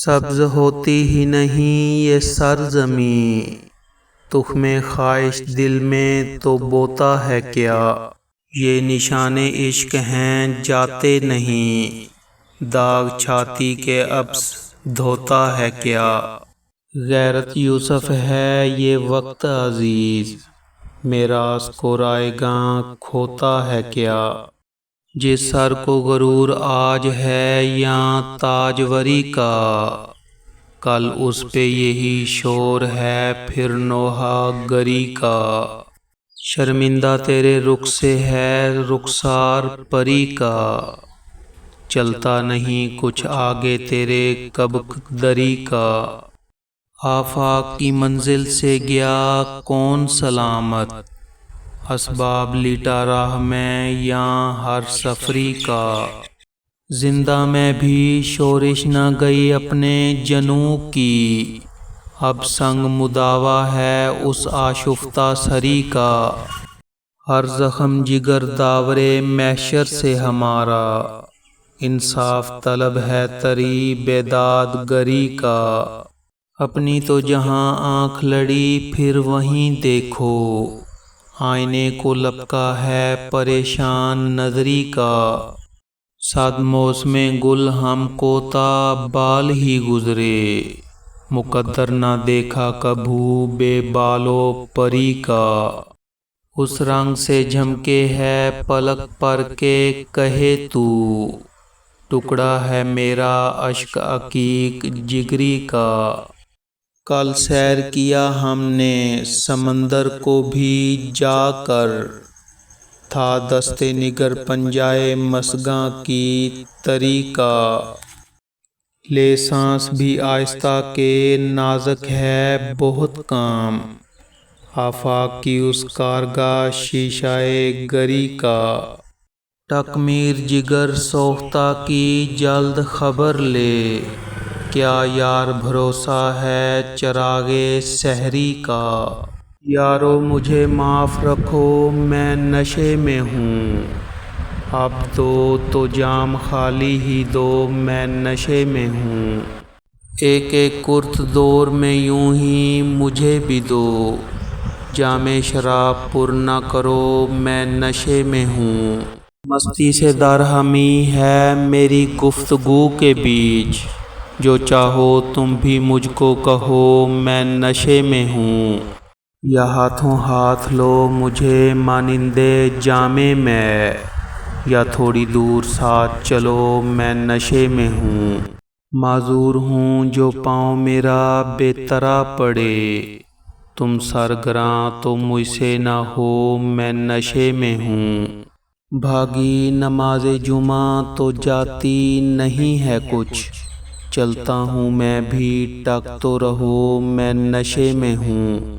سبز ہوتی ہی نہیں یہ سرزمین، تخم خواہش دل میں تو بوتا ہے کیا؟ یہ نشان عشق ہیں جاتے نہیں، داغ چھاتی کے عبث دھوتا ہے کیا؟ غیرت یوسف ہے یہ وقت عزیز، میراث کو رائے گاں کھوتا ہے کیا؟ جس سر کو غرور آج ہے یا تاجوری کا، کل اس پہ یہی شور ہے پھر نوحہ گری کا۔ شرمندہ تیرے رخ سے ہے رخسار پری کا، چلتا نہیں کچھ آگے تیرے کبک دری کا۔ آفاق کی منزل سے گیا کون سلامت، اسباب لیٹا راہ میں یا ہر سفری کا۔ زندہ میں بھی شورش نہ گئی اپنے جنوں کی، اب سنگ مداوا ہے اس آشفتہ سری کا۔ ہر زخم جگر داور محشر سے ہمارا، انصاف طلب ہے طری بیداد گری کا۔ اپنی تو جہاں آنکھ لڑی پھر وہیں دیکھو، آئینے کو لپکا ہے پریشان نظری کا۔ صد موسم گل ہم کو تا بال ہی گزرے، مقدر نہ دیکھا کبھو بے بال و پری کا۔ اس رنگ سے جھمکے ہے پلک پر کے کہے تو، ٹکڑا ہے میرا اشک عقیق جگری کا۔ کل سیر کیا ہم نے سمندر کو بھی جا کر، تھا دست نگر پنجائے مژگاں کی تری کا۔ لے سانس بھی آہستہ کہ نازک ہے بہت کام، آفاق کی اس کارگاہ شیشۂ گری کا۔ تکمیر جگر سوختہ کی جلد خبر لے، کیا یار بھروسہ ہے چراغ سحری کا۔ یارو مجھے معاف رکھو میں نشے میں ہوں، اب دو تو جام خالی ہی دو میں نشے میں ہوں۔ ایک ایک کرت دور میں یوں ہی مجھے بھی دو، جام شراب پر نہ کرو میں نشے میں ہوں۔ مستی سے درہمی ہے میری گفتگو کے بیچ، جو چاہو تم بھی مجھ کو کہو میں نشے میں ہوں۔ یا ہاتھوں ہاتھ لو مجھے مانند جام میں، یا تھوڑی دور ساتھ چلو میں نشے میں ہوں۔ معذور ہوں جو پاؤں میرا بے طرح پڑے، تم سرگراں تو مجھ سے نہ ہو میں نشے میں ہوں۔ بھاگی نماز جمعہ تو جاتی نہیں ہے کچھ، چلتا ہوں میں بھی ٹک تو رہو میں نشے میں ہوں۔